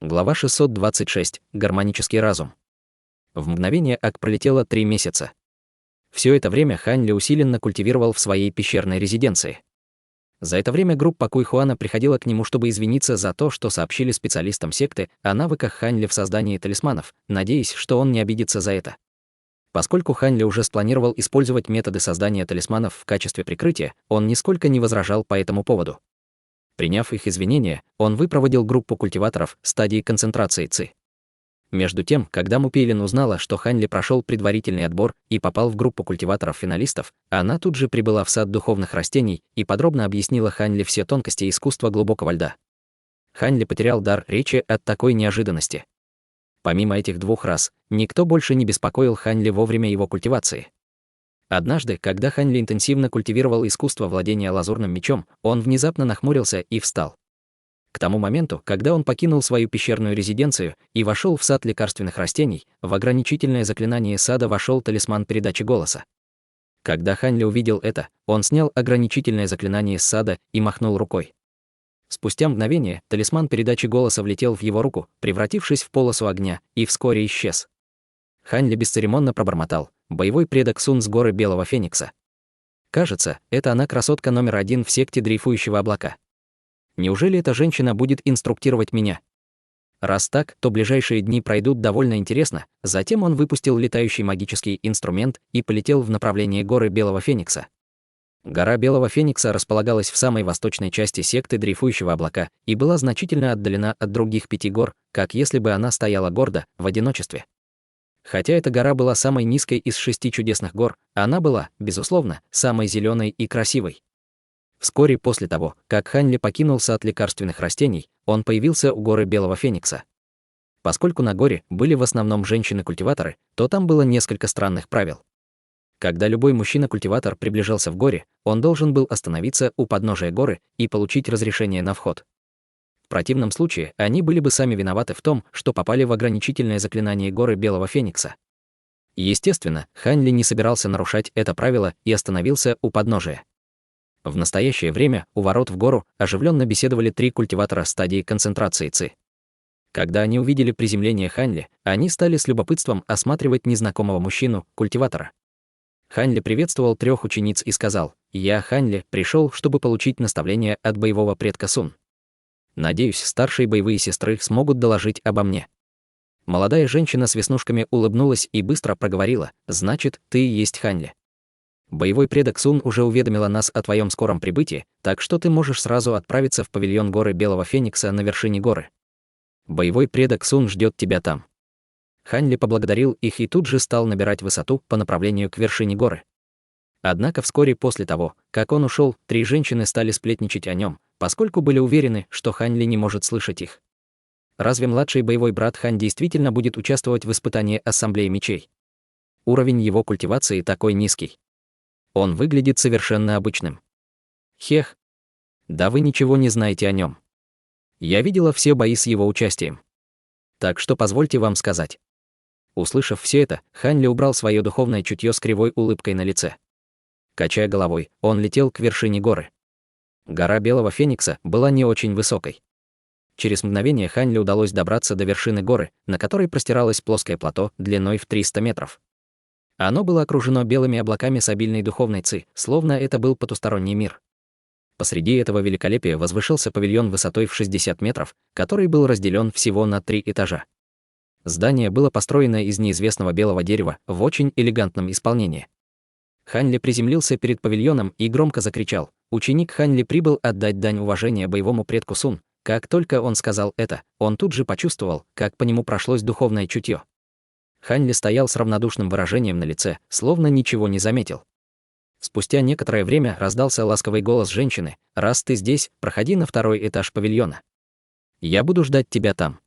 Глава 626. Гармонический разум. В мгновение Ак пролетело 3 месяца. Все это время Хань Ли усиленно культивировал в своей пещерной резиденции. За это время группа Куйхуана приходила к нему, чтобы извиниться за то, что сообщили специалистам секты о навыках Хань Ли в создании талисманов, надеясь, что он не обидится за это. Поскольку Хань Ли уже спланировал использовать методы создания талисманов в качестве прикрытия, он нисколько не возражал по этому поводу. Приняв их извинения, он выпроводил группу культиваторов стадии концентрации ЦИ. Между тем, когда Мупейлин узнала, что Хань Ли прошел предварительный отбор и попал в группу культиваторов-финалистов, она тут же прибыла в сад духовных растений и подробно объяснила Хань Ли все тонкости искусства глубокого льда. Хань Ли потерял дар речи от такой неожиданности. Помимо этих 2 раз, никто больше не беспокоил Хань Ли во время его культивации. Однажды, когда Хань Ли интенсивно культивировал искусство владения лазурным мечом, он внезапно нахмурился и встал. К тому моменту, когда он покинул свою пещерную резиденцию и вошел в сад лекарственных растений, в ограничительное заклинание сада вошел талисман передачи голоса. Когда Хань Ли увидел это, он снял ограничительное заклинание с сада и махнул рукой. Спустя мгновение талисман передачи голоса влетел в его руку, превратившись в полосу огня, и вскоре исчез. Хань Ли бесцеремонно пробормотал: «Боевой предок Сун с горы Белого Феникса. Кажется, это она красотка номер 1 в секте дрейфующего облака. Неужели эта женщина будет инструктировать меня? Раз так, то ближайшие дни пройдут довольно интересно». Затем он выпустил летающий магический инструмент и полетел в направлении горы Белого Феникса. Гора Белого Феникса располагалась в самой восточной части секты дрейфующего облака и была значительно отдалена от других 5 гор, как если бы она стояла гордо, в одиночестве. Хотя эта гора была самой низкой из 6 чудесных гор, она была, безусловно, самой зеленой и красивой. Вскоре после того, как Хань Ли покинул сад лекарственных растений, он появился у горы Белого Феникса. Поскольку на горе были в основном женщины-культиваторы, то там было несколько странных правил. Когда любой мужчина-культиватор приближался в горе, он должен был остановиться у подножия горы и получить разрешение на вход. В противном случае они были бы сами виноваты в том, что попали в ограничительное заклинание горы Белого Феникса. Естественно, Хань Ли не собирался нарушать это правило и остановился у подножия. В настоящее время у ворот в гору оживленно беседовали 3 культиватора стадии концентрации ЦИ. Когда они увидели приземление Хань Ли, они стали с любопытством осматривать незнакомого мужчину-культиватора. Хань Ли приветствовал 3 учениц и сказал: «Я, Хань Ли, пришел, чтобы получить наставление от боевого предка Сун. Надеюсь, старшие боевые сестры смогут доложить обо мне». Молодая женщина с веснушками улыбнулась и быстро проговорила: «Значит, ты и есть Хань Ли. Боевой предок Сун уже уведомила нас о твоем скором прибытии, так что ты можешь сразу отправиться в павильон горы Белого Феникса на вершине горы. Боевой предок Сун ждет тебя там». Хань Ли поблагодарил их и тут же стал набирать высоту по направлению к вершине горы. Однако вскоре после того, как он ушел, 3 женщины стали сплетничать о нем, поскольку были уверены, что Хань Ли не может слышать их. Разве младший боевой брат Хань действительно будет участвовать в испытании Ассамблеи мечей? Уровень его культивации такой низкий. Он выглядит совершенно обычным. Хех. Да вы ничего не знаете о нем. Я видела все бои с его участием. Так что позвольте вам сказать. Услышав все это, Хань Ли убрал свое духовное чутье с кривой улыбкой на лице. Качая головой, он летел к вершине горы. Гора Белого Феникса была не очень высокой. Через мгновение Хань Ли удалось добраться до вершины горы, на которой простиралось плоское плато длиной в 300 метров. Оно было окружено белыми облаками с обильной духовной ци, словно это был потусторонний мир. Посреди этого великолепия возвышался павильон высотой в 60 метров, который был разделен всего на 3 этажа. Здание было построено из неизвестного белого дерева в очень элегантном исполнении. Хань Ли приземлился перед павильоном и громко закричал: «Ученик Хань Ли прибыл отдать дань уважения боевому предку Сун». Как только он сказал это, он тут же почувствовал, как по нему прошлось духовное чутье. Хань Ли стоял с равнодушным выражением на лице, словно ничего не заметил. Спустя некоторое время раздался ласковый голос женщины: «Раз ты здесь, проходи на 2-й этаж павильона. Я буду ждать тебя там».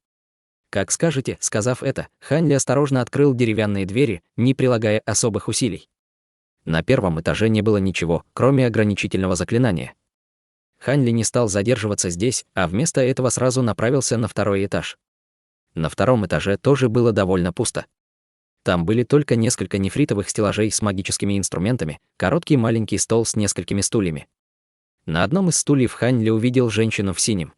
«Как скажете», — сказав это, Хань Ли осторожно открыл деревянные двери, не прилагая особых усилий. На 1-м этаже не было ничего, кроме ограничительного заклинания. Хань Ли не стал задерживаться здесь, а вместо этого сразу направился на 2-й этаж. На 2-м этаже тоже было довольно пусто. Там были только несколько нефритовых стеллажей с магическими инструментами, короткий маленький стол с несколькими стульями. На одном из стульев Хань Ли увидел женщину в синем.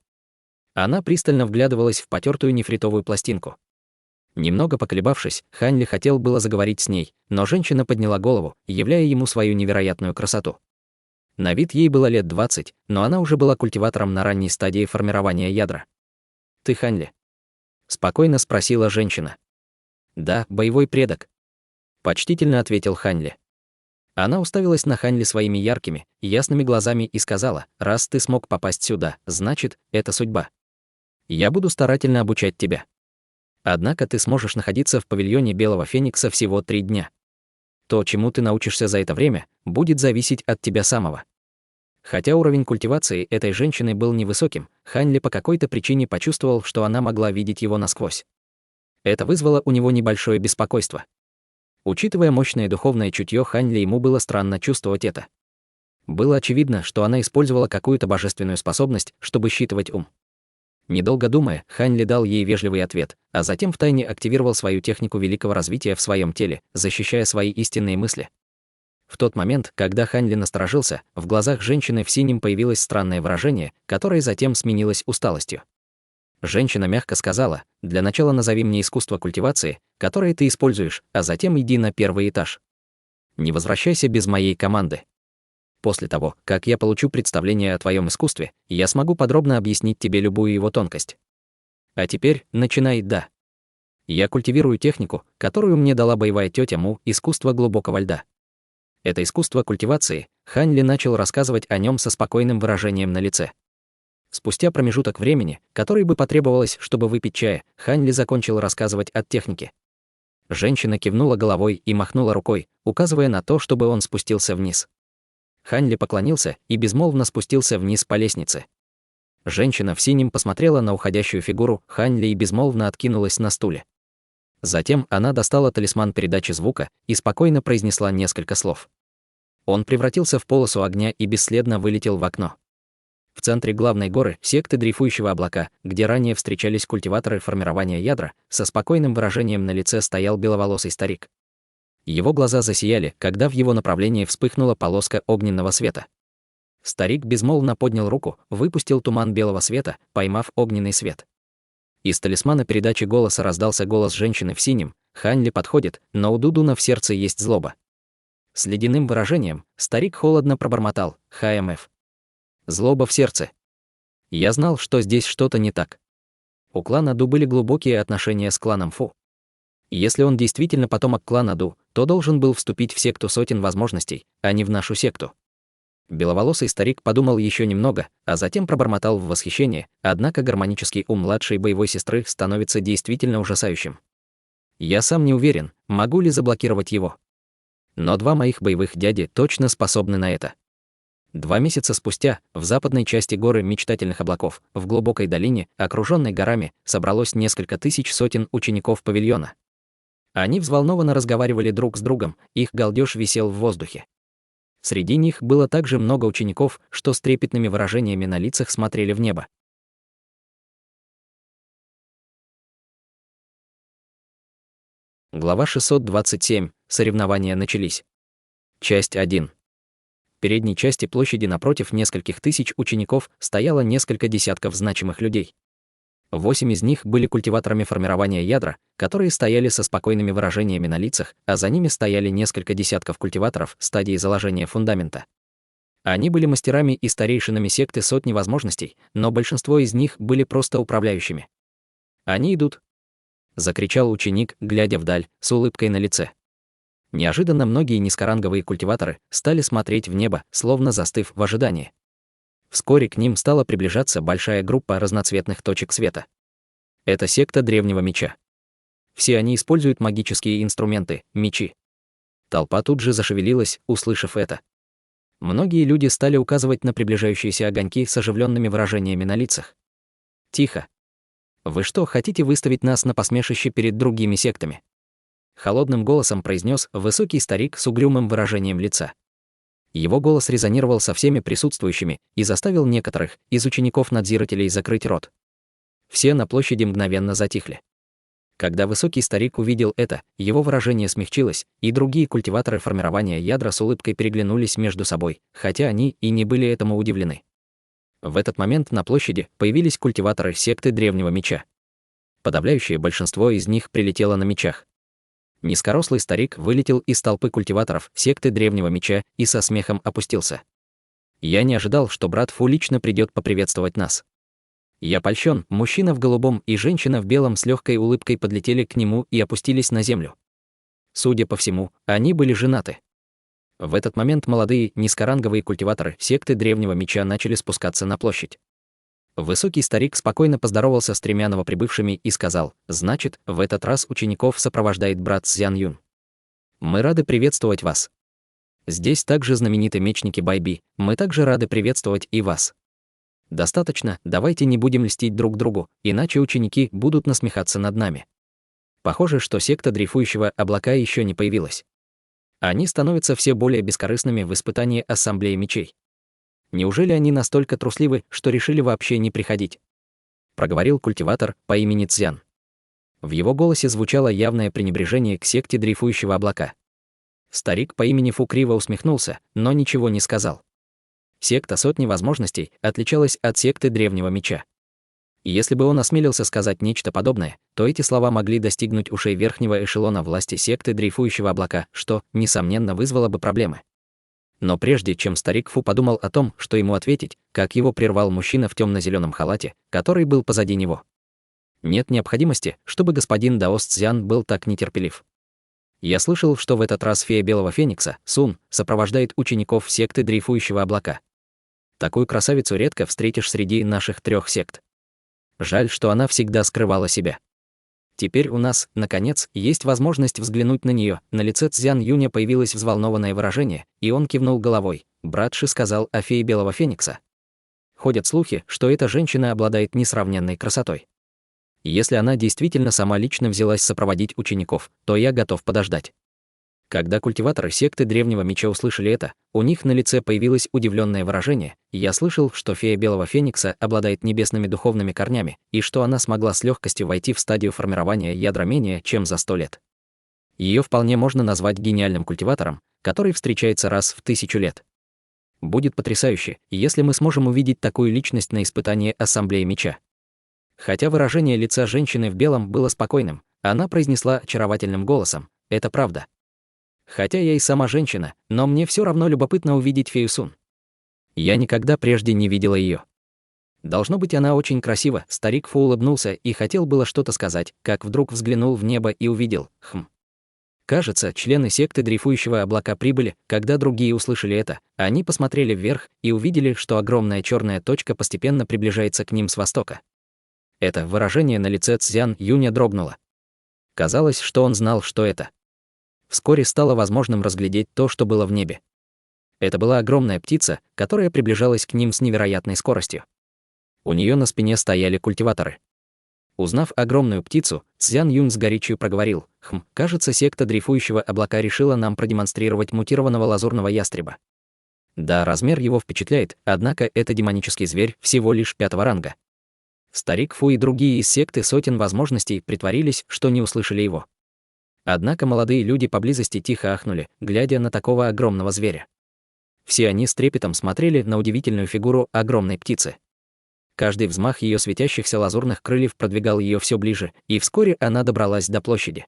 Она пристально вглядывалась в потертую нефритовую пластинку. Немного поколебавшись, Ханли хотел было заговорить с ней, но женщина подняла голову, являя ему свою невероятную красоту. На вид ей было лет 20, но она уже была культиватором на ранней стадии формирования ядра. «Ты Ханли?» — спокойно спросила женщина. «Да, боевой предок», — почтительно ответил Ханли. Она уставилась на Ханли своими яркими, ясными глазами и сказала: «Раз ты смог попасть сюда, значит, это судьба. Я буду старательно обучать тебя. Однако ты сможешь находиться в павильоне Белого Феникса всего 3 дня. То, чему ты научишься за это время, будет зависеть от тебя самого». Хотя уровень культивации этой женщины был невысоким, Ханли по какой-то причине почувствовал, что она могла видеть его насквозь. Это вызвало у него небольшое беспокойство. Учитывая мощное духовное чутье Ханли, ему было странно чувствовать это. Было очевидно, что она использовала какую-то божественную способность, чтобы считывать ум. Недолго думая, Ханли дал ей вежливый ответ, а затем втайне активировал свою технику великого развития в своем теле, защищая свои истинные мысли. В тот момент, когда Ханли насторожился, в глазах женщины в синем появилось странное выражение, которое затем сменилось усталостью. Женщина мягко сказала: «Для начала назови мне искусство культивации, которое ты используешь, а затем иди на первый этаж. Не возвращайся без моей команды. После того, как я получу представление о твоем искусстве, я смогу подробно объяснить тебе любую его тонкость. А теперь начинай, да. Я культивирую технику, которую мне дала боевая тетя Му, искусство глубокого льда». Это искусство культивации, Ханли начал рассказывать о нем со спокойным выражением на лице. Спустя промежуток времени, который бы потребовалось, чтобы выпить чая, Ханли закончил рассказывать о технике. Женщина кивнула головой и махнула рукой, указывая на то, чтобы он спустился вниз. Ханли поклонился и безмолвно спустился вниз по лестнице. Женщина в синем посмотрела на уходящую фигуру Ханли и безмолвно откинулась на стуле. Затем она достала талисман передачи звука и спокойно произнесла несколько слов. Он превратился в полосу огня и бесследно вылетел в окно. В центре главной горы, секты дрейфующего облака, где ранее встречались культиваторы формирования ядра, со спокойным выражением на лице стоял беловолосый старик. Его глаза засияли, когда в его направлении вспыхнула полоска огненного света. Старик безмолвно поднял руку, выпустил туман белого света, поймав огненный свет. Из талисмана передачи голоса раздался голос женщины в синем: «Ханли подходит, но у Дудуна в сердце есть злоба». С ледяным выражением старик холодно пробормотал: «ХМФ. Злоба в сердце». Я знал, что здесь что-то не так. У клана Ду были глубокие отношения с кланом Фу. Если он действительно потомок клана Ду, то должен был вступить в секту сотен возможностей, а не в нашу секту. Беловолосый старик подумал еще немного, а затем пробормотал в восхищении, однако гармонический ум младшей боевой сестры становится действительно ужасающим. Я сам не уверен, могу ли заблокировать его. Но 2 моих боевых дяди точно способны на это. 2 месяца спустя, в западной части горы Мечтательных облаков, в глубокой долине, окруженной горами, собралось несколько тысяч сотен учеников павильона. Они взволнованно разговаривали друг с другом, их галдёж висел в воздухе. Среди них было также много учеников, что с трепетными выражениями на лицах смотрели в небо. Глава 627. Соревнования начались. Часть 1. В передней части площади напротив нескольких тысяч учеников стояло несколько десятков значимых людей. 8 из них были культиваторами формирования ядра, которые стояли со спокойными выражениями на лицах, а за ними стояли несколько десятков культиваторов стадии заложения фундамента. Они были мастерами и старейшинами секты сотни возможностей, но большинство из них были просто управляющими. «Они идут!» — закричал ученик, глядя вдаль, с улыбкой на лице. Неожиданно многие низкоранговые культиваторы стали смотреть в небо, словно застыв в ожидании. Вскоре к ним стала приближаться большая группа разноцветных точек света. Это секта древнего меча. Все они используют магические инструменты, мечи. Толпа тут же зашевелилась, услышав это. Многие люди стали указывать на приближающиеся огоньки с оживленными выражениями на лицах. «Тихо. Вы что, хотите выставить нас на посмешище перед другими сектами?» Холодным голосом произнес высокий старик с угрюмым выражением лица. Его голос резонировал со всеми присутствующими и заставил некоторых из учеников-надзирателей закрыть рот. Все на площади мгновенно затихли. Когда высокий старик увидел это, его выражение смягчилось, и другие культиваторы формирования ядра с улыбкой переглянулись между собой, хотя они и не были этому удивлены. В этот момент на площади появились культиваторы секты Древнего Меча. Подавляющее большинство из них прилетело на мечах. Низкорослый старик вылетел из толпы культиваторов секты Древнего Меча и со смехом опустился. Я не ожидал, что брат Фу лично придет поприветствовать нас. Я польщен, мужчина в голубом и женщина в белом с легкой улыбкой подлетели к нему и опустились на землю. Судя по всему, они были женаты. В этот момент молодые низкоранговые культиваторы секты Древнего Меча начали спускаться на площадь. Высокий старик спокойно поздоровался с тремя новоприбывшими и сказал: «Значит, в этот раз учеников сопровождает брат Цзян Юнь. Мы рады приветствовать вас. Здесь также знаменитые мечники Байби, мы также рады приветствовать и вас. Достаточно, давайте не будем льстить друг другу, иначе ученики будут насмехаться над нами». Похоже, что секта дрейфующего облака еще не появилась. Они становятся все более бескорыстными в испытании Ассамблеи Мечей. Неужели они настолько трусливы, что решили вообще не приходить? Проговорил культиватор по имени Цзян. В его голосе звучало явное пренебрежение к секте дрейфующего облака. Старик по имени Фу криво усмехнулся, но ничего не сказал. Секта Сотни Возможностей отличалась от секты Древнего Меча. И если бы он осмелился сказать нечто подобное, то эти слова могли достигнуть ушей верхнего эшелона власти секты дрейфующего облака, что, несомненно, вызвало бы проблемы. Но прежде чем старик Фу подумал о том, что ему ответить, как его прервал мужчина в темно-зеленом халате, который был позади него. Нет необходимости, чтобы господин Даос Цзян был так нетерпелив. Я слышал, что в этот раз фея Белого Феникса, Сун, сопровождает учеников секты дрейфующего облака. Такую красавицу редко встретишь среди наших 3 сект. Жаль, что она всегда скрывала себя. Теперь у нас, наконец, есть возможность взглянуть на нее. На лице Цзян Юня появилось взволнованное выражение, и он кивнул головой. Брат Ши сказал о фее Белого Феникса. Ходят слухи, что эта женщина обладает несравненной красотой. Если она действительно сама лично взялась сопроводить учеников, то я готов подождать. Когда культиваторы секты Древнего Меча услышали это, у них на лице появилось удивленное выражение. Я слышал, что фея Белого Феникса обладает небесными духовными корнями, и что она смогла с легкостью войти в стадию формирования ядра менее чем за 100 лет. Ее вполне можно назвать гениальным культиватором, который встречается раз в 1000 лет. Будет потрясающе, если мы сможем увидеть такую личность на испытании Ассамблеи Меча. Хотя выражение лица женщины в белом было спокойным, она произнесла очаровательным голосом: «Это правда. Хотя я и сама женщина, но мне все равно любопытно увидеть фею Сун. Я никогда прежде не видела ее. Должно быть, она очень красива». Старик Фу улыбнулся и хотел было что-то сказать, как вдруг взглянул в небо и увидел. Кажется, члены секты дрейфующего облака прибыли. Когда другие услышали это, они посмотрели вверх и увидели, что огромная черная точка постепенно приближается к ним с востока. Это выражение на лице Цзян Юня дрогнуло. Казалось, что он знал, что это. Вскоре стало возможным разглядеть то, что было в небе. Это была огромная птица, которая приближалась к ним с невероятной скоростью. У нее на спине стояли культиваторы. Узнав огромную птицу, Цзян Юнь с горечью проговорил: кажется, секта дрейфующего облака решила нам продемонстрировать мутированного лазурного ястреба. Да, размер его впечатляет, однако это демонический зверь всего лишь 5-го ранга. Старик Фу и другие из секты Сотен Возможностей притворились, что не услышали его. Однако молодые люди поблизости тихо ахнули, глядя на такого огромного зверя. Все они с трепетом смотрели на удивительную фигуру огромной птицы. Каждый взмах ее светящихся лазурных крыльев продвигал ее все ближе, и вскоре она добралась до площади.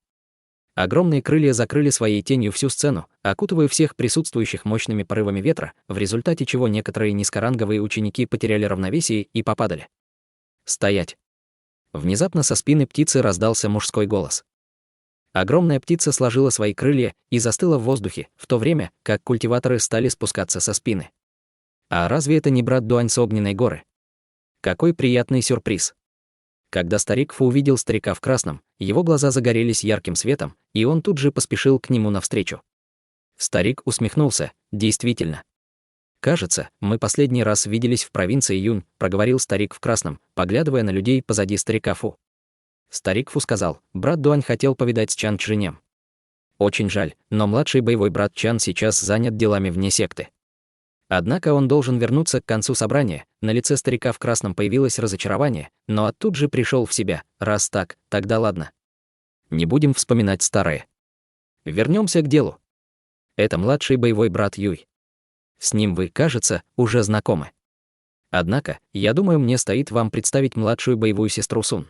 Огромные крылья закрыли своей тенью всю сцену, окутывая всех присутствующих мощными порывами ветра, в результате чего некоторые низкоранговые ученики потеряли равновесие и попадали. «Стоять!» Внезапно со спины птицы раздался мужской голос. Огромная птица сложила свои крылья и застыла в воздухе, в то время, как культиваторы стали спускаться со спины. А разве это не брат Дуань с Огненной горы? Какой приятный сюрприз! Когда старик Фу увидел старика в красном, его глаза загорелись ярким светом, и он тут же поспешил к нему навстречу. Старик усмехнулся: «Действительно. Кажется, мы последний раз виделись в провинции Юнь», проговорил старик в красном, поглядывая на людей позади старика Фу. Старик Фу сказал: «Брат Дуань хотел повидать с Чан Чжинем. Очень жаль, но младший боевой брат Чан сейчас занят делами вне секты. Однако он должен вернуться к концу собрания». На лице старика в красном появилось разочарование, но тут же пришел в себя. «Раз так, тогда ладно. Не будем вспоминать старое. Вернемся к делу. Это младший боевой брат Юй. С ним вы, кажется, уже знакомы. Однако, я думаю, мне стоит вам представить младшую боевую сестру Сун.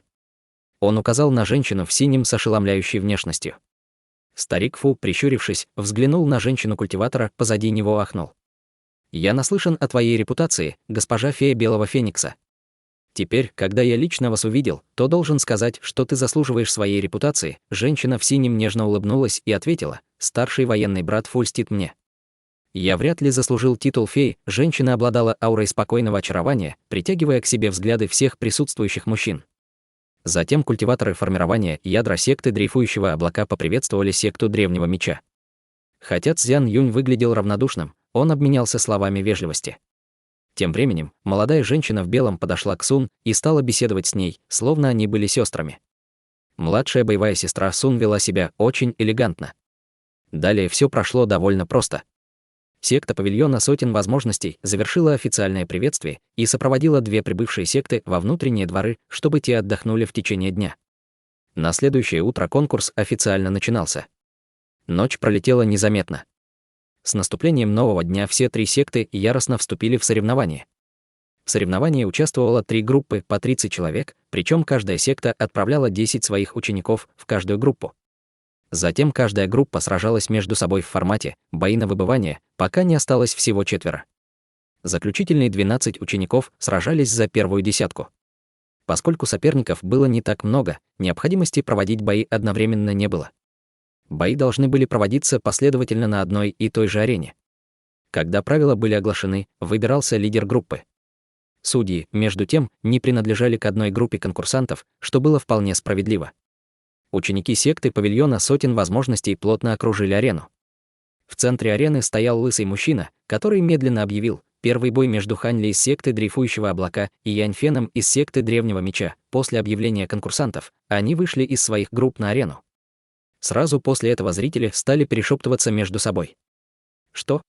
Он указал на женщину в синем с ошеломляющей внешностью. Старик Фу, прищурившись, взглянул на женщину-культиватора, позади него ахнул. «Я наслышан о твоей репутации, госпожа фея Белого Феникса. Теперь, когда я лично вас увидел, то должен сказать, что ты заслуживаешь своей репутации». Женщина в синем нежно улыбнулась и ответила: «Старший военный брат Фу льстит мне. Я вряд ли заслужил титул феи». Женщина обладала аурой спокойного очарования, притягивая к себе взгляды всех присутствующих мужчин. Затем культиваторы формирования ядра секты дрейфующего облака поприветствовали секту Древнего Меча. Хотя Цзян Юнь выглядел равнодушным, он обменялся словами вежливости. Тем временем, молодая женщина в белом подошла к Сун и стала беседовать с ней, словно они были сестрами. Младшая боевая сестра Сун вела себя очень элегантно. Далее все прошло довольно просто. Секта павильона сотен возможностей завершила официальное приветствие и сопроводила две прибывшие секты во внутренние дворы, чтобы те отдохнули в течение дня. На следующее утро конкурс официально начинался. Ночь пролетела незаметно. С наступлением нового дня все три секты яростно вступили в соревнования. В соревновании участвовало 3 группы по 30 человек, причем каждая секта отправляла 10 своих учеников в каждую группу. Затем каждая группа сражалась между собой в формате «бои на выбывание», пока не осталось всего 4. Заключительные 12 учеников сражались за первую десятку. Поскольку соперников было не так много, необходимости проводить бои одновременно не было. Бои должны были проводиться последовательно на одной и той же арене. Когда правила были оглашены, выбирался лидер группы. Судьи, между тем, не принадлежали к одной группе конкурсантов, что было вполне справедливо. Ученики секты павильона сотен возможностей плотно окружили арену. В центре арены стоял лысый мужчина, который медленно объявил: первый бой между Хань Ли из секты дрейфующего облака и Янь Феном из секты Древнего Меча. После объявления конкурсантов, они вышли из своих групп на арену. Сразу после этого зрители стали перешептываться между собой. Что?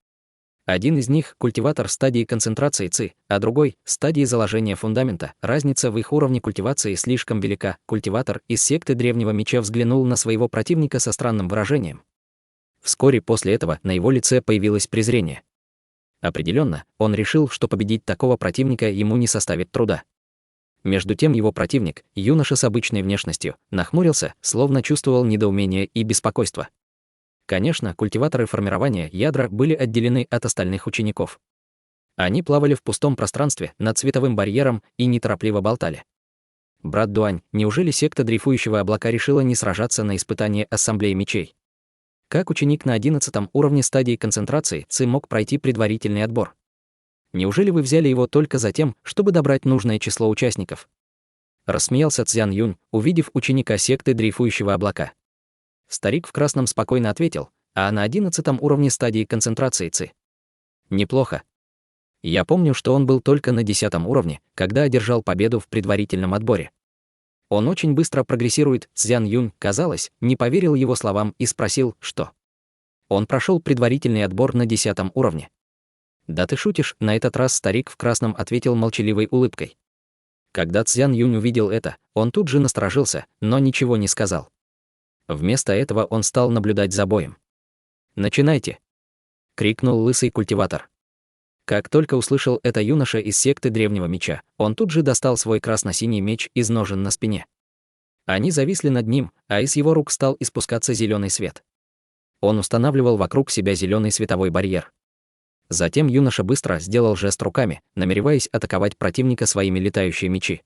Один из них — культиватор стадии концентрации ЦИ, а другой — стадии заложения фундамента. Разница в их уровне культивации слишком велика. Культиватор из секты Древнего Меча взглянул на своего противника со странным выражением. Вскоре после этого на его лице появилось презрение. Определенно, он решил, что победить такого противника ему не составит труда. Между тем его противник, юноша с обычной внешностью, нахмурился, словно чувствовал недоумение и беспокойство. Конечно, культиваторы формирования ядра были отделены от остальных учеников. Они плавали в пустом пространстве над световым барьером и неторопливо болтали. «Брат Дуань, неужели секта дрейфующего облака решила не сражаться на испытании Ассамблеи Мечей? Как ученик на 11 уровне стадии концентрации ЦИ мог пройти предварительный отбор? Неужели вы взяли его только за тем, чтобы добрать нужное число участников?» Рассмеялся Цзян Юнь, увидев ученика секты дрейфующего облака. Старик в красном спокойно ответил: «А на 11 уровне стадии концентрации ЦИ?» «Неплохо. Я помню, что он был только на 10 уровне, когда одержал победу в предварительном отборе. Он очень быстро прогрессирует». Цзян Юнь, казалось, не поверил его словам и спросил: «Что?» Он прошел предварительный отбор на 10 уровне. «Да ты шутишь?» На этот раз старик в красном ответил молчаливой улыбкой. Когда Цзян Юнь увидел это, он тут же насторожился, но ничего не сказал. Вместо этого он стал наблюдать за боем. «Начинайте!» — крикнул лысый культиватор. Как только услышал это юноша из секты Древнего Меча, он тут же достал свой красно-синий меч из ножен на спине. Они зависли над ним, а из его рук стал испускаться зеленый свет. Он устанавливал вокруг себя зеленый световой барьер. Затем юноша быстро сделал жест руками, намереваясь атаковать противника своими летающими мечи.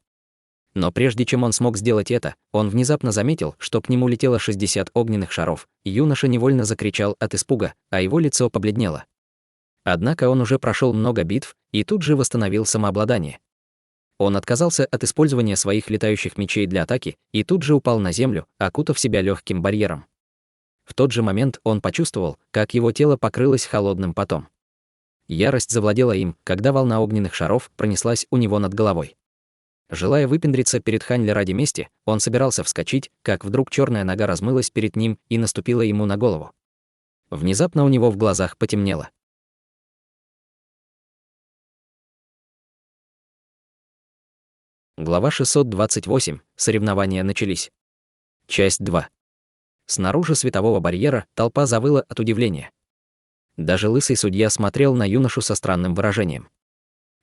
Но прежде чем он смог сделать это, он внезапно заметил, что к нему летело 60 огненных шаров, и юноша невольно закричал от испуга, а его лицо побледнело. Однако он уже прошел много битв и тут же восстановил самообладание. Он отказался от использования своих летающих мечей для атаки и тут же упал на землю, окутав себя легким барьером. В тот же момент он почувствовал, как его тело покрылось холодным потом. Ярость завладела им, когда волна огненных шаров пронеслась у него над головой. Желая выпендриться перед Хань Ли ради мести, он собирался вскочить, как вдруг черная нога размылась перед ним и наступила ему на голову. Внезапно у него в глазах потемнело. Глава 628. Соревнования начались. Часть 2. Снаружи светового барьера толпа завыла от удивления. Даже лысый судья смотрел на юношу со странным выражением.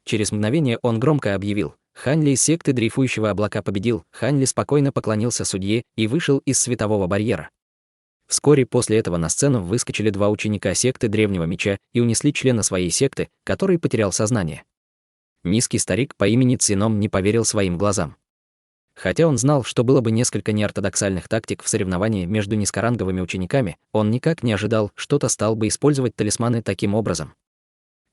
Через мгновение он громко объявил: Хань Ли из секты дрейфующего облака победил. Хань Ли спокойно поклонился судье и вышел из светового барьера. Вскоре после этого на сцену выскочили два ученика секты Древнего Меча и унесли члена своей секты, который потерял сознание. Низкий старик по имени Цином не поверил своим глазам. Хотя он знал, что было бы несколько неортодоксальных тактик в соревновании между низкоранговыми учениками, он никак не ожидал, что кто-то стал бы использовать талисманы таким образом.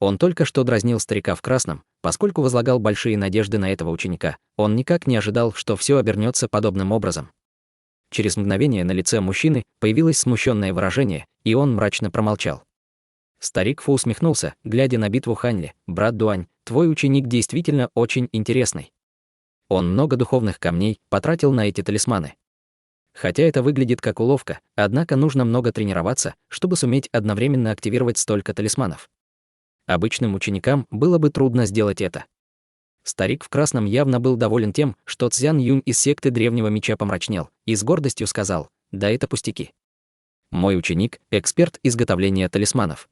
Он только что дразнил старика в красном, поскольку возлагал большие надежды на этого ученика, он никак не ожидал, что все обернется подобным образом. Через мгновение на лице мужчины появилось смущенное выражение, и он мрачно промолчал. Старик Фу усмехнулся, глядя на битву Хань Ли. «Брат Дуань, твой ученик действительно очень интересный. Он много духовных камней потратил на эти талисманы. Хотя это выглядит как уловка, однако нужно много тренироваться, чтобы суметь одновременно активировать столько талисманов. Обычным ученикам было бы трудно сделать это». Старик в красном явно был доволен тем, что Цзян Юнь из секты Древнего Меча помрачнел и с гордостью сказал: «Да это пустяки. Мой ученик — эксперт изготовления талисманов».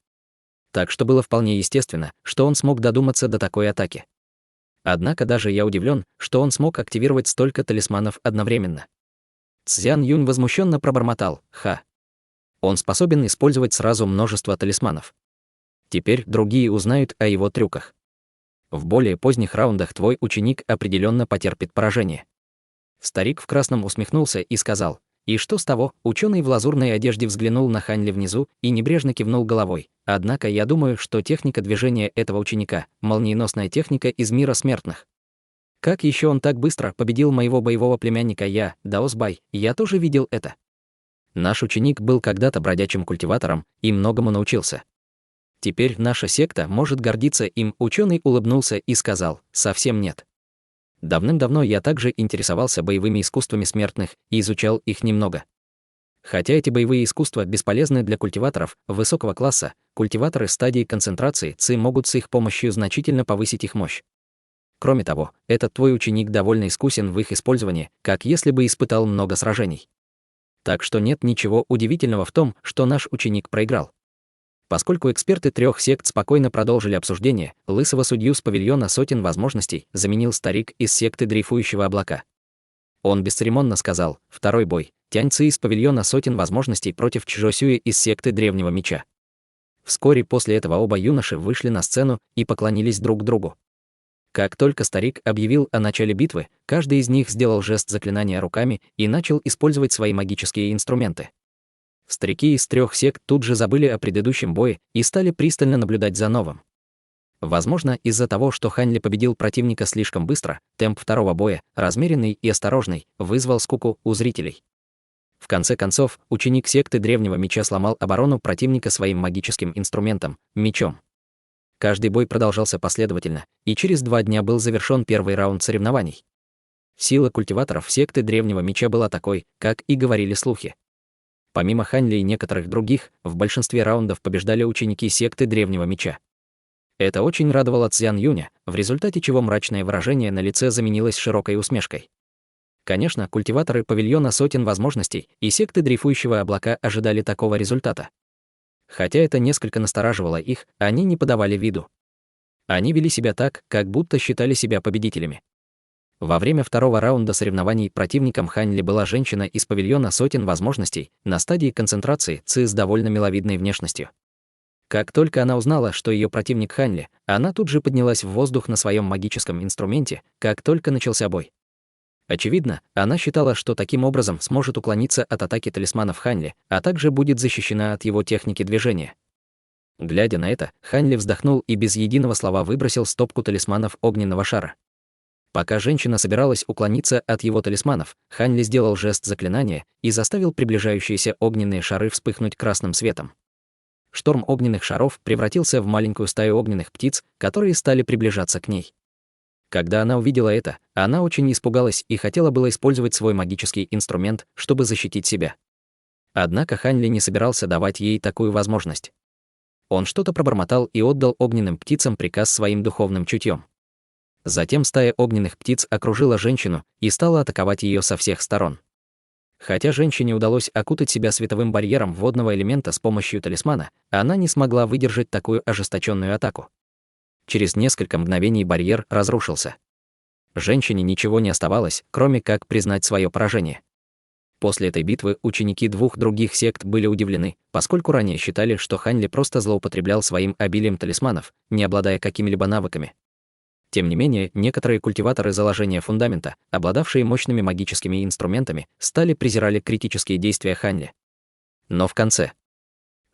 Так что было вполне естественно, что он смог додуматься до такой атаки. Однако даже я удивлен, что он смог активировать столько талисманов одновременно. Цзян Юнь возмущенно пробормотал: «Ха! Он способен использовать сразу множество талисманов. Теперь другие узнают о его трюках. В более поздних раундах твой ученик определенно потерпит поражение». Старик в красном усмехнулся и сказал: «И что с того?» Ученый в лазурной одежде взглянул на Хань Ли внизу и небрежно кивнул головой. «Однако я думаю, что техника движения этого ученика — молниеносная техника из мира смертных. Как еще он так быстро победил моего боевого племянника Даосбай? Я тоже видел это. Наш ученик был когда-то бродячим культиватором и многому научился. Теперь наша секта может гордиться им». Ученый улыбнулся и сказал: «Совсем нет. Давным-давно я также интересовался боевыми искусствами смертных и изучал их немного. Хотя эти боевые искусства бесполезны для культиваторов высокого класса, культиваторы стадии концентрации ЦИ могут с их помощью значительно повысить их мощь. Кроме того, этот твой ученик довольно искусен в их использовании, как если бы испытал много сражений. Так что нет ничего удивительного в том, что наш ученик проиграл». Поскольку эксперты трех сект спокойно продолжили обсуждение, лысого судью с павильона сотен возможностей заменил старик из секты дрейфующего облака. Он бесцеремонно сказал: «Второй бой. Тянь Ци из павильона сотен возможностей против Чжо Сюэ из секты Древнего Меча». Вскоре после этого оба юноши вышли на сцену и поклонились друг другу. Как только старик объявил о начале битвы, каждый из них сделал жест заклинания руками и начал использовать свои магические инструменты. Старики из трех сект тут же забыли о предыдущем бое и стали пристально наблюдать за новым. Возможно, из-за того, что Хань Ли победил противника слишком быстро, темп второго боя, размеренный и осторожный, вызвал скуку у зрителей. В конце концов, ученик секты Древнего Меча сломал оборону противника своим магическим инструментом — мечом. Каждый бой продолжался последовательно, и через 2 дня был завершён первый раунд соревнований. Сила культиваторов секты Древнего Меча была такой, как и говорили слухи. Помимо Хань Ли и некоторых других, в большинстве раундов побеждали ученики секты Древнего Меча. Это очень радовало Цзян Юня, в результате чего мрачное выражение на лице заменилось широкой усмешкой. Конечно, культиваторы павильона сотен возможностей и секты дрейфующего облака ожидали такого результата. Хотя это несколько настораживало их, они не подавали виду. Они вели себя так, как будто считали себя победителями. Во время второго раунда соревнований противником Хань Ли была женщина из павильона сотен возможностей на стадии концентрации ЦИ с довольно миловидной внешностью. Как только она узнала, что ее противник Хань Ли, она тут же поднялась в воздух на своем магическом инструменте, как только начался бой. Очевидно, она считала, что таким образом сможет уклониться от атаки талисманов Хань Ли, а также будет защищена от его техники движения. Глядя на это, Хань Ли вздохнул и без единого слова выбросил стопку талисманов огненного шара. Пока женщина собиралась уклониться от его талисманов, Хань Ли сделал жест заклинания и заставил приближающиеся огненные шары вспыхнуть красным светом. Шторм огненных шаров превратился в маленькую стаю огненных птиц, которые стали приближаться к ней. Когда она увидела это, она очень испугалась и хотела было использовать свой магический инструмент, чтобы защитить себя. Однако Хань Ли не собирался давать ей такую возможность. Он что-то пробормотал и отдал огненным птицам приказ своим духовным чутьем. Затем стая огненных птиц окружила женщину и стала атаковать ее со всех сторон. Хотя женщине удалось окутать себя световым барьером водного элемента с помощью талисмана, она не смогла выдержать такую ожесточенную атаку. Через несколько мгновений барьер разрушился. Женщине ничего не оставалось, кроме как признать свое поражение. После этой битвы ученики двух других сект были удивлены, поскольку ранее считали, что Хань Ли просто злоупотреблял своим обилием талисманов, не обладая какими-либо навыками. Тем не менее, некоторые культиваторы заложения фундамента, обладавшие мощными магическими инструментами, презирали критические действия Хань Ли. Но в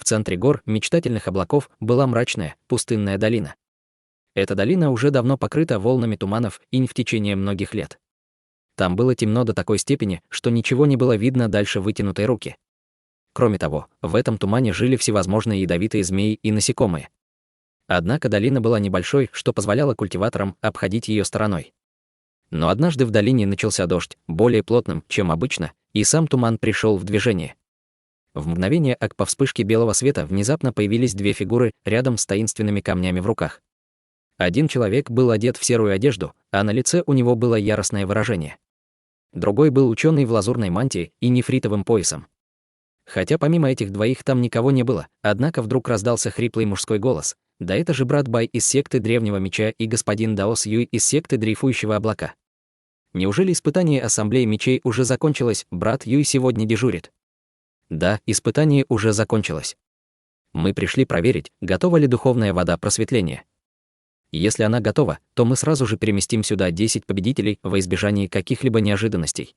центре гор мечтательных облаков была мрачная, пустынная долина. Эта долина уже давно покрыта волнами туманов инь в течение многих лет. Там было темно до такой степени, что ничего не было видно дальше вытянутой руки. Кроме того, в этом тумане жили всевозможные ядовитые змеи и насекомые. Однако долина была небольшой, что позволяло культиваторам обходить ее стороной. Но однажды в долине начался дождь, более плотным, чем обычно, и сам туман пришел в движение. В мгновение по вспышке белого света внезапно появились две фигуры рядом с таинственными камнями в руках. Один человек был одет в серую одежду, а на лице у него было яростное выражение. Другой был ученый в лазурной мантии и нефритовым поясом. Хотя помимо этих двоих там никого не было, однако вдруг раздался хриплый мужской голос. Да это же брат Бай из секты Древнего Меча и господин Даос Юй из секты Дрейфующего Облака. Неужели испытание Ассамблеи Мечей уже закончилось, брат Юй сегодня дежурит? Да, испытание уже закончилось. Мы пришли проверить, готова ли духовная вода просветления. Если она готова, то мы сразу же переместим сюда 10 победителей во избежание каких-либо неожиданностей.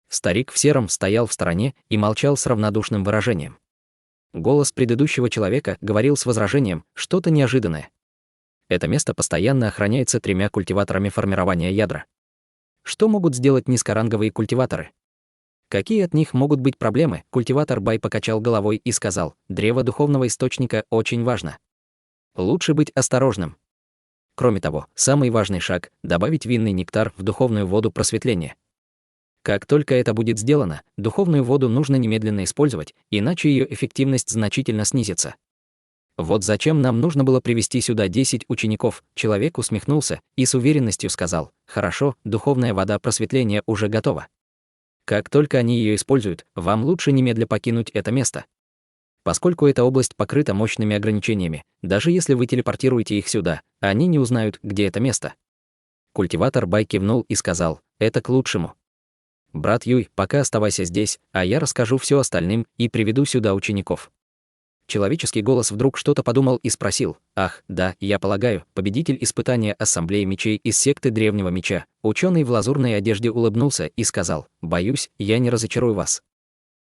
Старик в сером стоял в стороне и молчал с равнодушным выражением. Голос предыдущего человека говорил с возражением что-то неожиданное. Это место постоянно охраняется 3 культиваторами формирования ядра. Что могут сделать низкоранговые культиваторы? Какие от них могут быть проблемы? Культиватор Бай покачал головой и сказал: древо духовного источника очень важно. Лучше быть осторожным. Кроме того, самый важный шаг — добавить винный нектар в духовную воду просветления. Как только это будет сделано, духовную воду нужно немедленно использовать, иначе ее эффективность значительно снизится. Вот зачем нам нужно было привести сюда 10 учеников. Человек усмехнулся и с уверенностью сказал: хорошо, духовная вода просветления уже готова. Как только они ее используют, вам лучше немедля покинуть это место. Поскольку эта область покрыта мощными ограничениями, даже если вы телепортируете их сюда, они не узнают, где это место. Культиватор Бай кивнул и сказал: это к лучшему. Брат Юй, пока оставайся здесь, а я расскажу все остальным и приведу сюда учеников. Человеческий голос вдруг что-то подумал и спросил: ах, да, я полагаю, победитель испытания Ассамблеи Мечей из секты Древнего Меча. Ученый в лазурной одежде улыбнулся и сказал: боюсь, я не разочарую вас.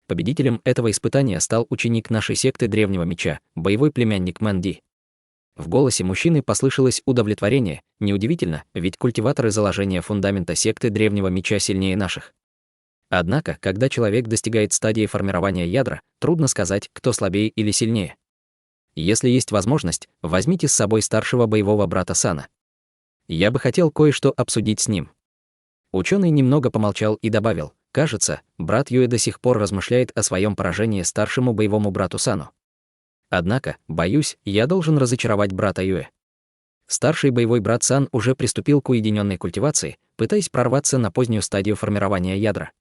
Победителем этого испытания стал ученик нашей секты Древнего Меча, боевой племянник Мэнди. В голосе мужчины послышалось удовлетворение. Неудивительно, ведь культиваторы заложения фундамента секты Древнего Меча сильнее наших. Однако, когда человек достигает стадии формирования ядра, трудно сказать, кто слабее или сильнее. Если есть возможность, возьмите с собой старшего боевого брата Сана. Я бы хотел кое-что обсудить с ним. Ученый немного помолчал и добавил: кажется, брат Юэ до сих пор размышляет о своем поражении старшему боевому брату Сану. Однако, боюсь, я должен разочаровать брата Юэ. Старший боевой брат Сан уже приступил к уединенной культивации, пытаясь прорваться на позднюю стадию формирования ядра.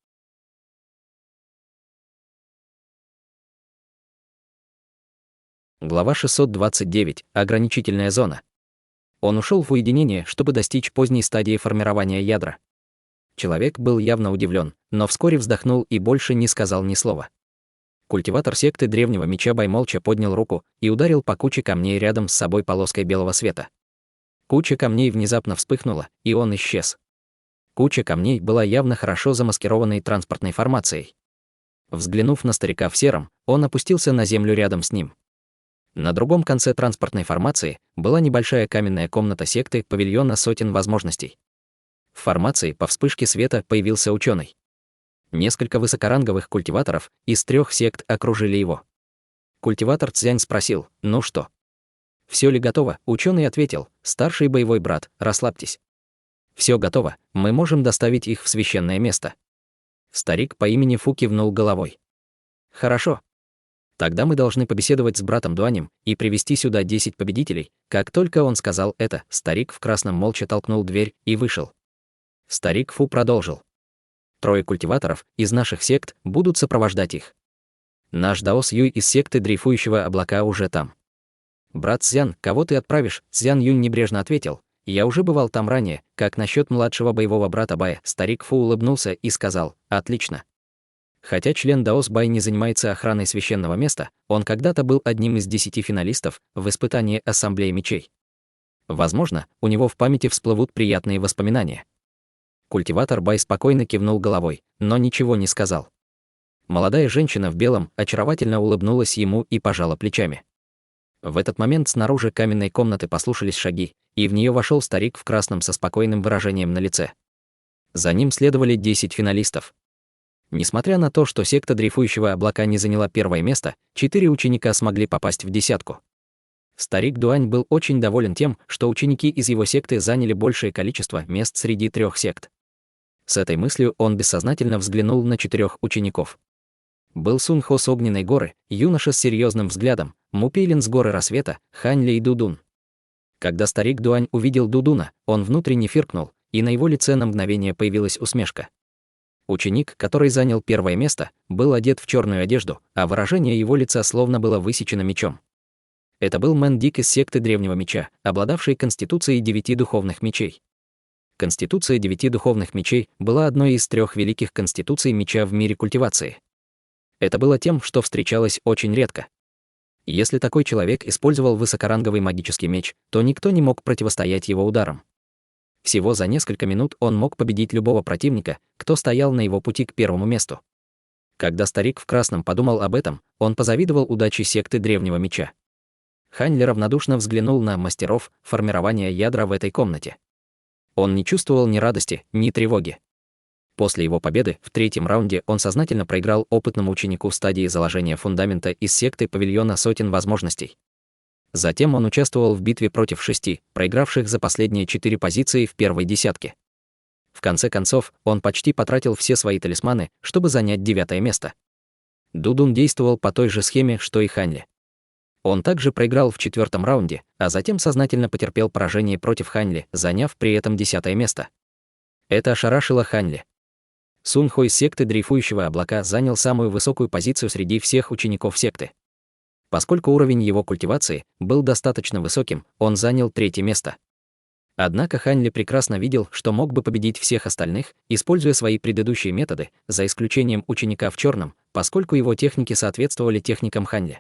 Глава 629. Ограничительная зона. Он ушел в уединение, чтобы достичь поздней стадии формирования ядра. Человек был явно удивлен, но вскоре вздохнул и больше не сказал ни слова. Культиватор секты Древнего Меча Бай молча поднял руку и ударил по куче камней рядом с собой полоской белого света. Куча камней внезапно вспыхнула, и он исчез. Куча камней была явно хорошо замаскированной транспортной формацией. Взглянув на старика в сером, он опустился на землю рядом с ним. На другом конце транспортной формации была небольшая каменная комната секты павильона сотен возможностей. В формации по вспышке света появился ученый. Несколько высокоранговых культиваторов из 3 сект окружили его. Культиватор Цзянь спросил: ну что? Все ли готово? Ученый ответил: старший боевой брат, расслабьтесь. Все готово, мы можем доставить их в священное место. Старик по имени Фу кивнул головой. Хорошо. Тогда мы должны побеседовать с братом Дуанем и привести сюда 10 победителей. Как только он сказал это, старик в красном молча толкнул дверь и вышел. Старик Фу продолжил: 3 культиваторов из наших сект будут сопровождать их. Наш Даос Юй из секты Дрейфующего Облака уже там. «Брат Цзян, кого ты отправишь?» Цзян Юнь небрежно ответил: «Я уже бывал там ранее, как насчет младшего боевого брата Бая?» Старик Фу улыбнулся и сказал: «Отлично». Хотя член Даос Бай не занимается охраной священного места, он когда-то был одним из 10 финалистов в испытании Ассамблеи мечей. Возможно, у него в памяти всплывут приятные воспоминания. Культиватор Бай спокойно кивнул головой, но ничего не сказал. Молодая женщина в белом очаровательно улыбнулась ему и пожала плечами. В этот момент снаружи каменной комнаты послышались шаги, и в нее вошел старик в красном со спокойным выражением на лице. За ним следовали 10 финалистов. Несмотря на то, что секта дрейфующего облака не заняла первое место, 4 ученика смогли попасть в десятку. Старик Дуань был очень доволен тем, что ученики из его секты заняли большее количество мест среди 3 сект. С этой мыслью он бессознательно взглянул на 4 учеников. Был Сун Хо с Огненной горы, юноша с серьезным взглядом, Мупейлин с горы Рассвета, Хань Ли и Дудун. Когда старик Дуань увидел Дудуна, он внутренне фыркнул, и на его лице на мгновение появилась усмешка. Ученик, который занял первое место, был одет в черную одежду, а выражение его лица словно было высечено мечом. Это был Мэн Дик из секты Древнего Меча, обладавший конституцией 9 духовных мечей. Конституция 9 духовных мечей была одной из 3 великих конституций меча в мире культивации. Это было тем, что встречалось очень редко. Если такой человек использовал высокоранговый магический меч, то никто не мог противостоять его ударам. Всего за несколько минут он мог победить любого противника, кто стоял на его пути к первому месту. Когда старик в красном подумал об этом, он позавидовал удаче секты Древнего Меча. Хань Ли равнодушно взглянул на мастеров формирования ядра в этой комнате. Он не чувствовал ни радости, ни тревоги. После его победы в 3-м раунде он сознательно проиграл опытному ученику стадии заложения фундамента из секты Павильона Сотен Возможностей. Затем он участвовал в битве против 6, проигравших за последние 4 позиции в первой десятке. В конце концов, он почти потратил все свои талисманы, чтобы занять 9-е место. Дудун действовал по той же схеме, что и Хань Ли. Он также проиграл в 4-м раунде, а затем сознательно потерпел поражение против Хань Ли, заняв при этом 10-е место. Это ошарашило Хань Ли. Сун Хо из секты Дрейфующего облака занял самую высокую позицию среди всех учеников секты. Поскольку уровень его культивации был достаточно высоким, он занял 3-е место. Однако Хань Ли прекрасно видел, что мог бы победить всех остальных, используя свои предыдущие методы, за исключением ученика в черном, поскольку его техники соответствовали техникам Хань Ли.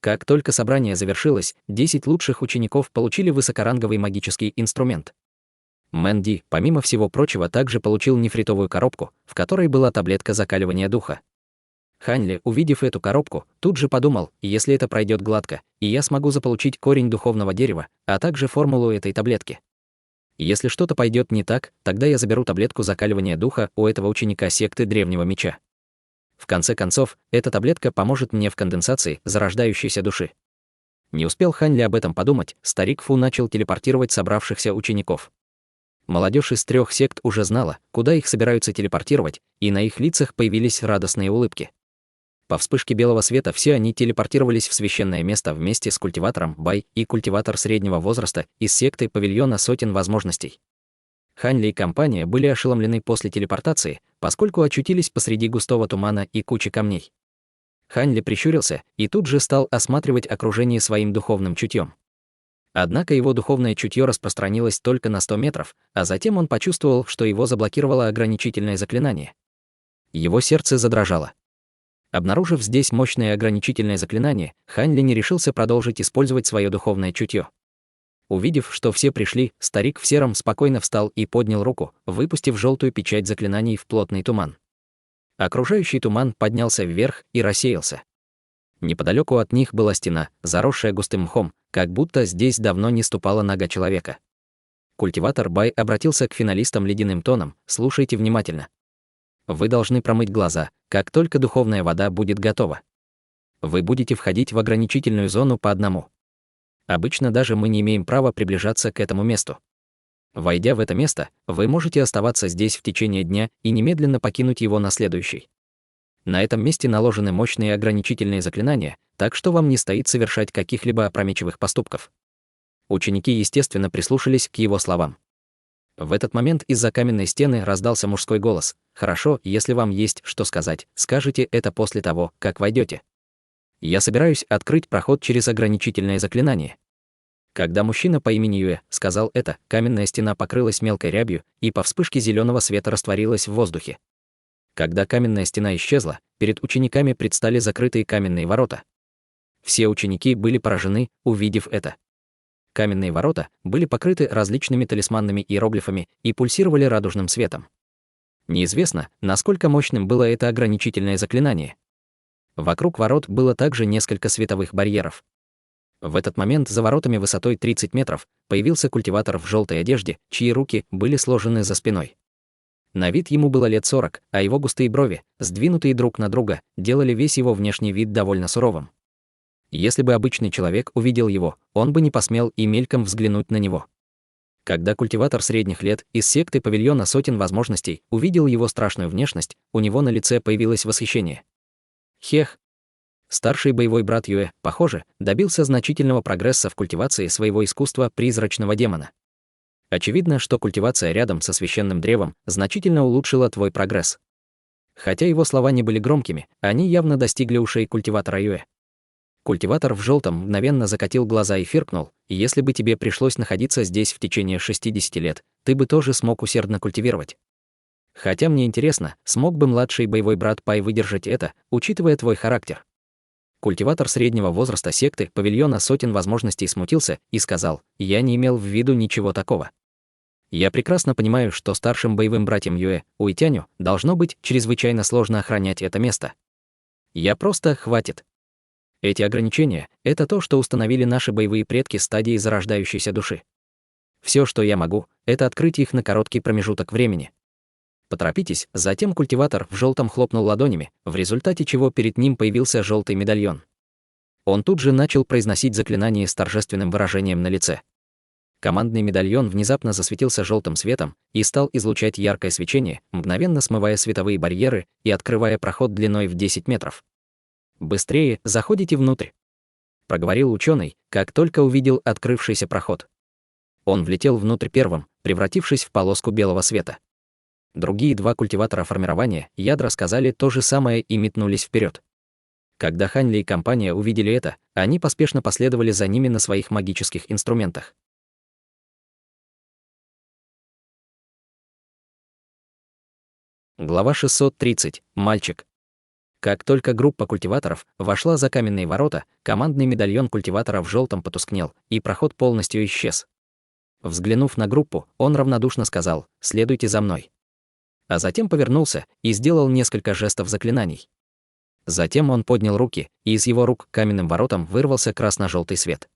Как только собрание завершилось, 10 лучших учеников получили высокоранговый магический инструмент. Мэн Ди, помимо всего прочего, также получил нефритовую коробку, в которой была таблетка закаливания духа. Хань Ли, увидев эту коробку, тут же подумал: если это пройдет гладко, и я смогу заполучить корень духовного дерева, а также формулу этой таблетки. Если что-то пойдет не так, тогда я заберу таблетку закаливания духа у этого ученика секты Древнего Меча. В конце концов, эта таблетка поможет мне в конденсации зарождающейся души. Не успел Хань Ли об этом подумать, старик Фу начал телепортировать собравшихся учеников. Молодежь из 3 сект уже знала, куда их собираются телепортировать, и на их лицах появились радостные улыбки. По вспышке белого света все они телепортировались в священное место вместе с культиватором Бай и культиватор среднего возраста из секты Павильона Сотен Возможностей. Хань Ли и компания были ошеломлены после телепортации, поскольку очутились посреди густого тумана и кучи камней. Хань Ли прищурился и тут же стал осматривать окружение своим духовным чутьем. Однако его духовное чутье распространилось только на 100 метров, а затем он почувствовал, что его заблокировало ограничительное заклинание. Его сердце задрожало. Обнаружив здесь мощное ограничительное заклинание, Хань Ли не решился продолжить использовать свое духовное чутье. Увидев, что все пришли, старик в сером спокойно встал и поднял руку, выпустив желтую печать заклинаний в плотный туман. Окружающий туман поднялся вверх и рассеялся. Неподалеку от них была стена, заросшая густым мхом, как будто здесь давно не ступала нога человека. Культиватор Бай обратился к финалистам ледяным тоном: «Слушайте внимательно. Вы должны промыть глаза, как только духовная вода будет готова. Вы будете входить в ограничительную зону по одному. Обычно даже мы не имеем права приближаться к этому месту. Войдя в это место, вы можете оставаться здесь в течение дня и немедленно покинуть его на следующий. На этом месте наложены мощные ограничительные заклинания, так что вам не стоит совершать каких-либо опрометчивых поступков». Ученики, естественно, прислушались к его словам. В этот момент из-за каменной стены раздался мужской голос: «Хорошо, если вам есть что сказать, скажите это после того, как войдете». Я собираюсь открыть проход через ограничительное заклинание. Когда мужчина по имени Юэ сказал это, каменная стена покрылась мелкой рябью и по вспышке зеленого света растворилась в воздухе. Когда каменная стена исчезла, перед учениками предстали закрытые каменные ворота. Все ученики были поражены, увидев это. Каменные ворота были покрыты различными талисманными иероглифами и пульсировали радужным светом. Неизвестно, насколько мощным было это ограничительное заклинание. Вокруг ворот было также несколько световых барьеров. В этот момент за воротами высотой 30 метров появился культиватор в желтой одежде, чьи руки были сложены за спиной. На вид ему было лет 40, а его густые брови, сдвинутые друг на друга, делали весь его внешний вид довольно суровым. Если бы обычный человек увидел его, он бы не посмел и мельком взглянуть на него. Когда культиватор средних лет из секты павильона сотен возможностей увидел его страшную внешность, у него на лице появилось восхищение. Хех. Старший боевой брат Юэ, похоже, добился значительного прогресса в культивации своего искусства призрачного демона. Очевидно, что культивация рядом со священным древом значительно улучшила твой прогресс. Хотя его слова не были громкими, они явно достигли ушей культиватора Юэ. Культиватор в желтом мгновенно закатил глаза и фыркнул: «Если бы тебе пришлось находиться здесь в течение 60 лет, ты бы тоже смог усердно культивировать. Хотя мне интересно, смог бы младший боевой брат Пай выдержать это, учитывая твой характер?» Культиватор среднего возраста секты павильона сотен возможностей смутился и сказал: «Я не имел в виду ничего такого. Я прекрасно понимаю, что старшим боевым братьям Юэ, Уйтяню, должно быть чрезвычайно сложно охранять это место. Я просто хватит. Эти ограничения — это то, что установили наши боевые предки стадии зарождающейся души. Все, что я могу, это открыть их на короткий промежуток времени. Поторопитесь». Затем культиватор в желтом хлопнул ладонями, в результате чего перед ним появился желтый медальон. Он тут же начал произносить заклинание с торжественным выражением на лице. Командный медальон внезапно засветился желтым светом и стал излучать яркое свечение, мгновенно смывая световые барьеры и открывая проход длиной в 10 метров. «Быстрее, заходите внутрь», — проговорил ученый, как только увидел открывшийся проход. Он влетел внутрь первым, превратившись в полоску белого света. Другие два культиватора формирования ядра сказали то же самое и метнулись вперед. Когда Хань Ли и компания увидели это, они поспешно последовали за ними на своих магических инструментах. Глава 630. Мальчик. Как только группа культиваторов вошла за каменные ворота, командный медальон культиватора в желтом потускнел, и проход полностью исчез. Взглянув на группу, он равнодушно сказал: «Следуйте за мной». А затем повернулся и сделал несколько жестов заклинаний. Затем он поднял руки, и из его рук к каменным воротам вырвался красно-желтый свет.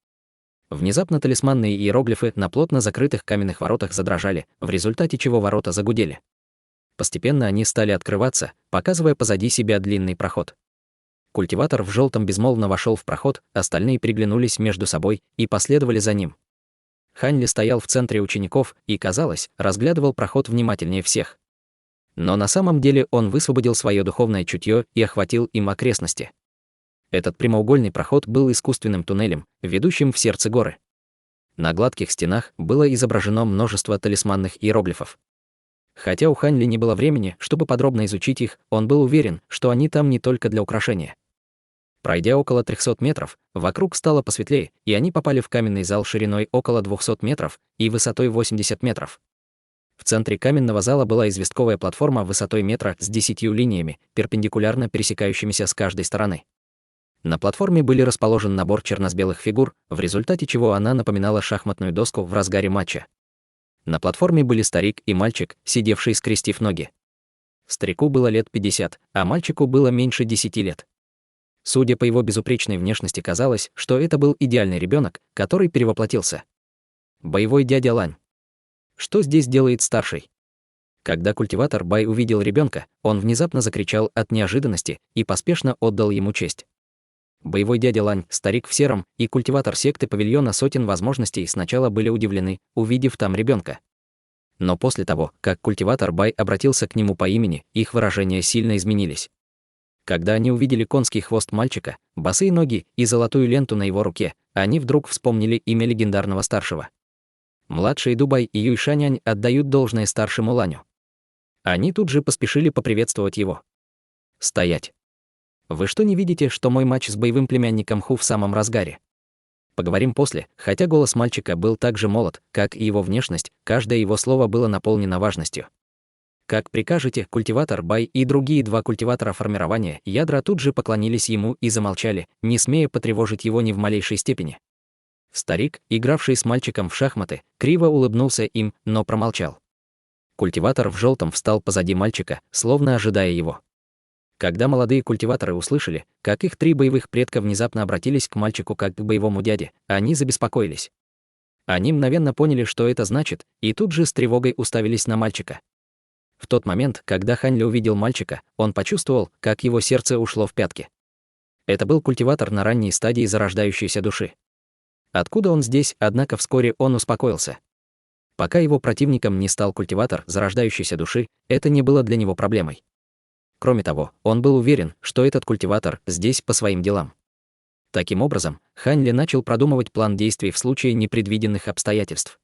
Внезапно талисманные иероглифы на плотно закрытых каменных воротах задрожали, в результате чего ворота загудели. Постепенно они стали открываться, показывая позади себя длинный проход. Культиватор в желтом безмолвно вошел в проход, остальные переглянулись между собой и последовали за ним. Хань Ли стоял в центре учеников и, казалось, разглядывал проход внимательнее всех. Но на самом деле он высвободил свое духовное чутье и охватил им окрестности. Этот прямоугольный проход был искусственным туннелем, ведущим в сердце горы. На гладких стенах было изображено множество талисманных иероглифов. Хотя у Хань Ли не было времени, чтобы подробно изучить их, он был уверен, что они там не только для украшения. Пройдя около 300 метров, вокруг стало посветлее, и они попали в каменный зал шириной около 200 метров и высотой 80 метров. В центре каменного зала была известковая платформа высотой метра с 10 линиями, перпендикулярно пересекающимися с каждой стороны. На платформе были расположен набор черно-белых фигур, в результате чего она напоминала шахматную доску в разгаре матча. На платформе были старик и мальчик, сидевшие скрестив ноги. Старику было лет 50, а мальчику было меньше 10 лет. Судя по его безупречной внешности, казалось, что это был идеальный ребенок, который перевоплотился. Боевой дядя Лань. Что здесь делает старший? Когда культиватор Бай увидел ребенка, он внезапно закричал от неожиданности и поспешно отдал ему честь. Боевой дядя Лань, старик в сером, и культиватор секты павильона сотен возможностей сначала были удивлены, увидев там ребенка. Но после того, как культиватор Бай обратился к нему по имени, их выражения сильно изменились. Когда они увидели конский хвост мальчика, босые ноги и золотую ленту на его руке, они вдруг вспомнили имя легендарного старшего. Младший Дубай и Юйшанянь отдают должное старшему Ланю. Они тут же поспешили поприветствовать его. «Стоять!» Вы что, не видите, что мой матч с боевым племянником Ху в самом разгаре? Поговорим после. Хотя голос мальчика был так же молод, как и его внешность, каждое его слово было наполнено важностью. Как прикажете, культиватор Бай и другие два культиватора формирования ядра тут же поклонились ему и замолчали, не смея потревожить его ни в малейшей степени. Старик, игравший с мальчиком в шахматы, криво улыбнулся им, но промолчал. Культиватор в желтом встал позади мальчика, словно ожидая его. Когда молодые культиваторы услышали, как их три боевых предка внезапно обратились к мальчику как к боевому дяде, они забеспокоились. Они мгновенно поняли, что это значит, и тут же с тревогой уставились на мальчика. В тот момент, когда Хань Ли увидел мальчика, он почувствовал, как его сердце ушло в пятки. Это был культиватор на ранней стадии зарождающейся души. Откуда он здесь, однако вскоре он успокоился. Пока его противником не стал культиватор зарождающейся души, это не было для него проблемой. Кроме того, он был уверен, что этот культиватор здесь по своим делам. Таким образом, Хань Ли начал продумывать план действий в случае непредвиденных обстоятельств.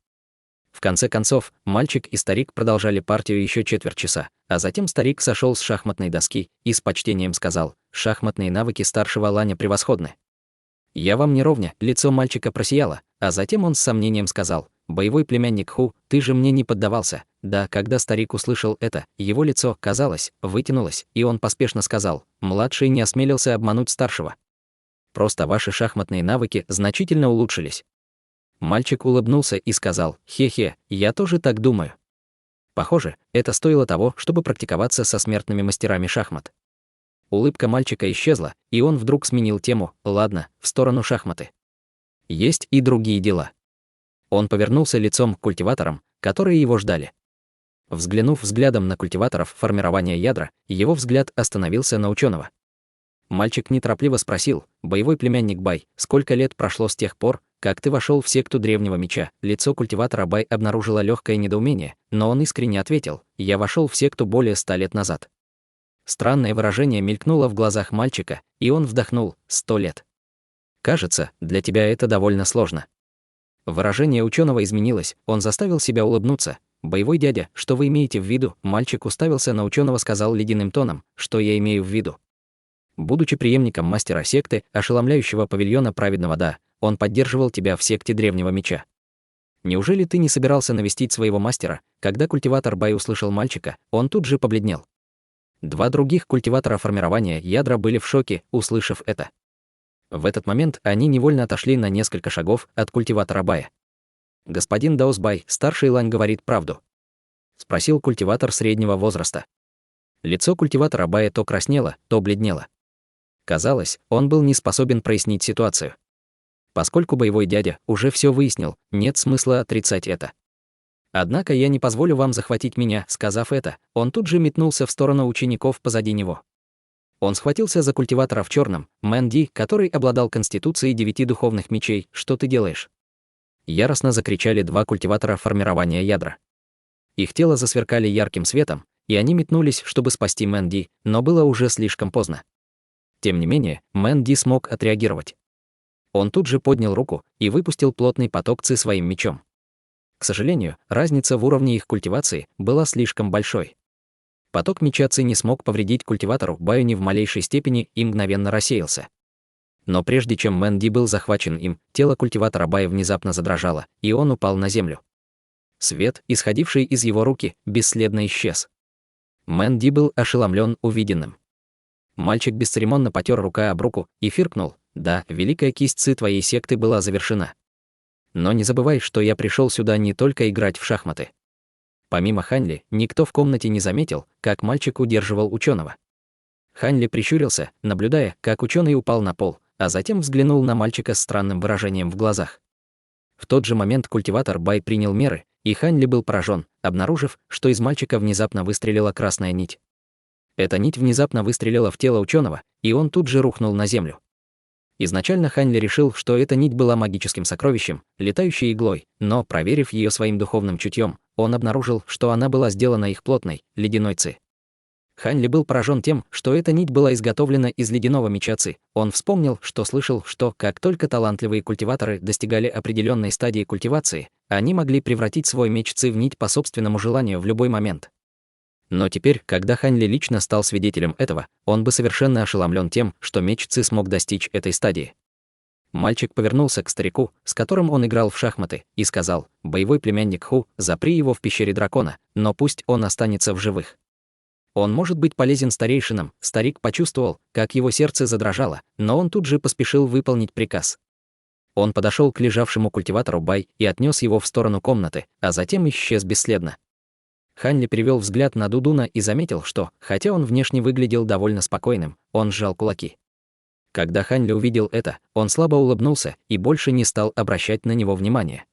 В конце концов, мальчик и старик продолжали партию еще четверть часа, а затем старик сошел с шахматной доски и с почтением сказал: «Шахматные навыки старшего Ланя превосходны». «Я вам не ровня», лицо мальчика просияло, а затем он с сомнением сказал: «Боевой племянник Ху, ты же мне не поддавался». Да, когда старик услышал это, его лицо, казалось, вытянулось, и он поспешно сказал: «Младший не осмелился обмануть старшего. Просто ваши шахматные навыки значительно улучшились». Мальчик улыбнулся и сказал: «Хе-хе, я тоже так думаю». Похоже, это стоило того, чтобы практиковаться со смертными мастерами шахмат. Улыбка мальчика исчезла, и он вдруг сменил тему: «Ладно, в сторону шахматы. Есть и другие дела». Он повернулся лицом к культиваторам, которые его ждали. Взглянув взглядом на культиваторов формирования ядра, его взгляд остановился на ученого. Мальчик неторопливо спросил: «Боевой племянник Бай, сколько лет прошло с тех пор, как ты вошел в секту древнего меча?» Лицо культиватора Бай обнаружило легкое недоумение, но он искренне ответил: «Я вошел в секту более 100 лет назад». Странное выражение мелькнуло в глазах мальчика, и он вздохнул: 100 лет. «Кажется, для тебя это довольно сложно». Выражение ученого изменилось, он заставил себя улыбнуться. «Боевой дядя, что вы имеете в виду?» Мальчик уставился на ученого, сказал ледяным тоном: «Что я имею в виду?» Будучи преемником мастера секты, ошеломляющего павильона праведного Да, он поддерживал тебя в секте древнего меча. Неужели ты не собирался навестить своего мастера? Когда культиватор Бай услышал мальчика, он тут же побледнел. Два других культиватора формирования ядра были в шоке, услышав это. В этот момент они невольно отошли на несколько шагов от культиватора Бая. «Господин Даос Бай, старший Лань говорит правду?» — спросил культиватор среднего возраста. Лицо культиватора Бая то краснело, то бледнело. Казалось, он был не способен прояснить ситуацию. Поскольку боевой дядя уже все выяснил, нет смысла отрицать это. «Однако я не позволю вам захватить меня», — сказав это, он тут же метнулся в сторону учеников позади него. Он схватился за культиватора в черном, Мэн Ди, который обладал конституцией 9 духовных мечей. «Что ты делаешь?» Яростно закричали два культиватора формирования ядра. Их тела засверкали ярким светом, и они метнулись, чтобы спасти Мэн Ди, но было уже слишком поздно. Тем не менее, Мэн Ди смог отреагировать. Он тут же поднял руку и выпустил плотный поток ци своим мечом. К сожалению, разница в уровне их культивации была слишком большой. Поток меча ци не смог повредить культиватору Баю ни в малейшей степени и мгновенно рассеялся. Но прежде чем Мэн Ди был захвачен им, тело культиватора Бая внезапно задрожало, и он упал на землю. Свет, исходивший из его руки, бесследно исчез. Мэн Ди был ошеломлен увиденным. Мальчик бесцеремонно потер рука об руку и фыркнул: «Да, великая кисть ци твоей секты была завершена. Но не забывай, что я пришел сюда не только играть в шахматы». Помимо Хань Ли, никто в комнате не заметил, как мальчик удерживал ученого. Хань Ли прищурился, наблюдая, как ученый упал на пол, а затем взглянул на мальчика с странным выражением в глазах. В тот же момент культиватор Бай принял меры, и Хань Ли был поражен, обнаружив, что из мальчика внезапно выстрелила красная нить. Эта нить внезапно выстрелила в тело ученого, и он тут же рухнул на землю. Изначально Хань Ли решил, что эта нить была магическим сокровищем, летающей иглой, но, проверив ее своим духовным чутьем, он обнаружил, что она была сделана их плотной, ледяной ци. Хань Ли был поражен тем, что эта нить была изготовлена из ледяного меча ци. Он вспомнил, что слышал, что, как только талантливые культиваторы достигали определенной стадии культивации, они могли превратить свой меч ци в нить по собственному желанию в любой момент. Но теперь, когда Хань Ли лично стал свидетелем этого, он бы совершенно ошеломлен тем, что меч Ци смог достичь этой стадии. Мальчик повернулся к старику, с которым он играл в шахматы, и сказал: «Боевой племянник Ху, запри его в пещере дракона, но пусть он останется в живых. Он может быть полезен старейшинам». Старик почувствовал, как его сердце задрожало, но он тут же поспешил выполнить приказ. Он подошел к лежавшему культиватору Бай и отнес его в сторону комнаты, а затем исчез бесследно. Хань Ли перевел взгляд на Дудуна и заметил, что, хотя он внешне выглядел довольно спокойным, он сжал кулаки. Когда Хань Ли увидел это, он слабо улыбнулся и больше не стал обращать на него внимания.